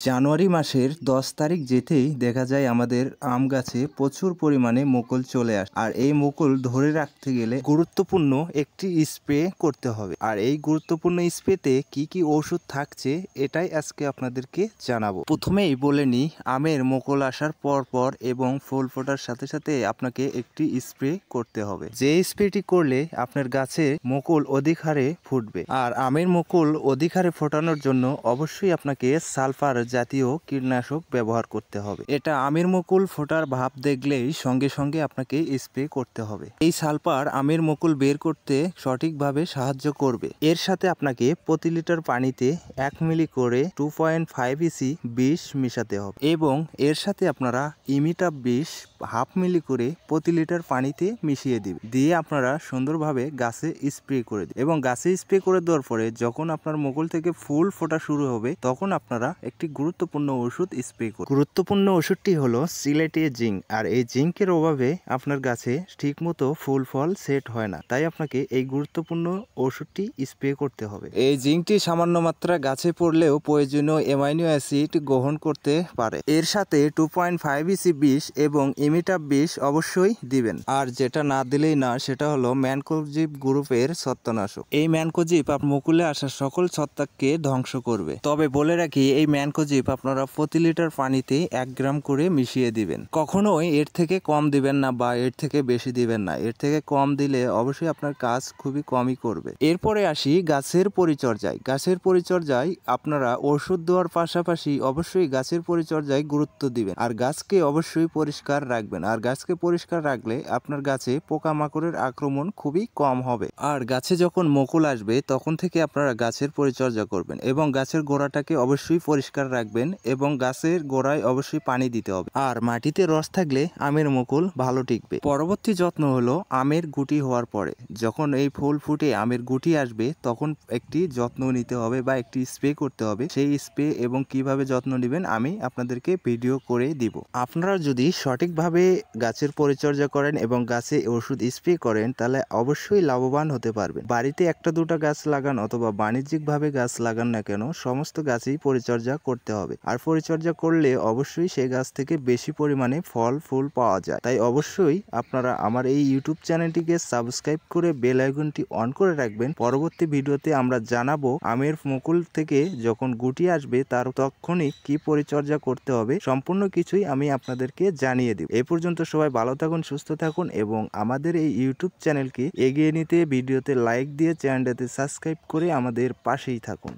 জানুয়ারি মাসের 10 তারিখ যেতেই দেখা যায় আমাদের আম গাছে প্রচুর পরিমাণে মুকুল চলে আসে। আর এই মুকুল ধরে রাখতে গেলে গুরুত্বপূর্ণ একটি স্প্রে করতে হবে। আর এই গুরুত্বপূর্ণ স্প্রেতে কি কি ওষুধ থাকছে এটাই আজকে আপনাদেরকে জানাবো। প্রথমেই বলে নিই, আমের মুকুল আসার পর এবং ফুল ফোটার সাথে সাথে আপনাকে একটি স্প্রে করতে হবে। যে স্প্রেটি করলে আপনার গাছে মুকুল অধিক হারে ফুটবে। আর আমের মুকুল অধিক হারে ফোটানোর জন্য অবশ্যই আপনাকে সালফার জাতীয় কীটনাশক ব্যবহার করতে হবে। এটা আমের মুকুল ফোটার ভাব দেখলেই সঙ্গে সঙ্গে আপনাকে স্প্রে করতে হবে। এই সালফার আমের মুকুল বের করতে সঠিকভাবে সাহায্য করবে। এর সাথে আপনাকে প্রতি লিটার পানিতে 1 মিলি করে 2.5 ইসি বিষ মিশাতে হবে এবং এর সাথে আপনারা ইমিটাপ বিষ 1/2 মিলি করে প্রতি লিটার পানিতে মিশিয়ে দিবেন। দিয়ে আপনারা সুন্দরভাবে গাছে স্প্রে করে দিন এবং গাছে স্প্রে করে দেওয়ার পরে যখন আপনার মুকুল থেকে ফুল ফোটা শুরু হবে তখন আপনারা একটি গুরুত্বপূর্ণ ওষুধ স্প্রে করুন। গুরুত্বপূর্ণ ওষুধটি হলো সিলেটে জিঙ্ক। আর এই জিঙ্কের অভাবে আপনার গাছে ঠিকমতো ফুল ফল সেট হয় না, তাই আপনাকে এই গুরুত্বপূর্ণ ওষুধটি স্প্রে করতে হবে। এই জিঙ্কটি সামান্য মাত্রা গাছে পড়লেও প্রয়োজনীয় অ্যামাইনো অ্যাসিড গ্রহণ করতে পারে। এর সাথে 2.5 ইসি বিষ এবং ইমিটাপ বিষ অবশ্যই দিবেন। আর যেটা না দিলেই না সেটা হলো ম্যানকোজিব গ্রুপের ছত্রাকনাশক। এই ম্যানকোজিব আপনার মুকুলে আসা সকল ছত্রাককে ধ্বংস করবে। তবে বলে রাখি, এই ম্যানকোজিব আপনারা প্রতি লিটার পানিতে 1 গ্রাম করে মিশিয়ে দিবেন। কখনোই এর থেকে কম দিবেন না বা এর থেকে বেশি দিবেন না। এর থেকে কম দিলে অবশ্যই আপনার কাজ খুবই কমই করবে। এরপরে আসি গাছের পরিচর্যায়। গাছের পরিচর্যায় আপনারা ওষুধ দেওয়ার পাশাপাশি অবশ্যই গাছের পরিচর্যায় গুরুত্ব দিবেন। আর গাছকে অবশ্যই পরিষ্কার রাখবেন। আর গাছকে পরিষ্কার রাখলে আপনার গাছে পোকামাকড়ের আক্রমণ খুবই কম হবে। আর গাছে যখন মুকুল আসবে তখন থেকে আপনারা গাছের পরিচর্যা করবেন এবং গাছের গোড়াটাকে অবশ্যই পরিষ্কার রাখবেন এবং গাছের গোড়ায় অবশ্যই পানি দিতে হবে। আর মাটিতে রস থাকলে আমের মুকুল ভালো টিকবে। পরবর্তী যত্ন হলো আমের গুটি হওয়ার পরে। যখন এই ফুল ফুটে আমের গুটি আসবে তখন একটি যত্ন নিতে হবে বা একটি স্প্রে করতে হবে। সেই স্প্রে এবং কিভাবে যত্ন নেবেন আমি আপনাদেরকে ভিডিও করে দিব। আপনারা যদি সঠিকভাবে গাছের পরিচর্যা করেন এবং গাছে ওষুধ স্প্রে করেন তাহলে অবশ্যই লাভবান হতে পারবেন। বাড়িতে একটা দুটা গাছ লাগান অথবা বাণিজ্যিকভাবে গাছ লাগান না কেন, সমস্ত গাছেই পরিচর্যা করতে হবে। আর পরিচর্যা করলে অবশ্যই সেই গাছ থেকে বেশি পরিমাণে ফল ফুল পাওয়া যায়। তাই অবশ্যই আপনারা আমার এই ইউটিউব চ্যানেলটিকে সাবস্ক্রাইব করে বেল আইকনটি অন করে রাখবেন। পরবর্তী ভিডিওতে আমরা জানাবো আমের মুকুল থেকে যখন গুটি আসবে তার তখনই কি পরিচর্যা করতে হবে, সম্পূর্ণ কিছুই আমি আপনাদেরকে জানিয়ে দিব। এ পর্যন্ত সবাই ভালো থাকুন, সুস্থ থাকুন এবং আমাদের এই ইউটিউব চ্যানেলকে এগিয়ে নিতে ভিডিওতে লাইক দিয়ে চ্যানেলটাতে সাবস্ক্রাইব করে আমাদের পাশেই থাকুন।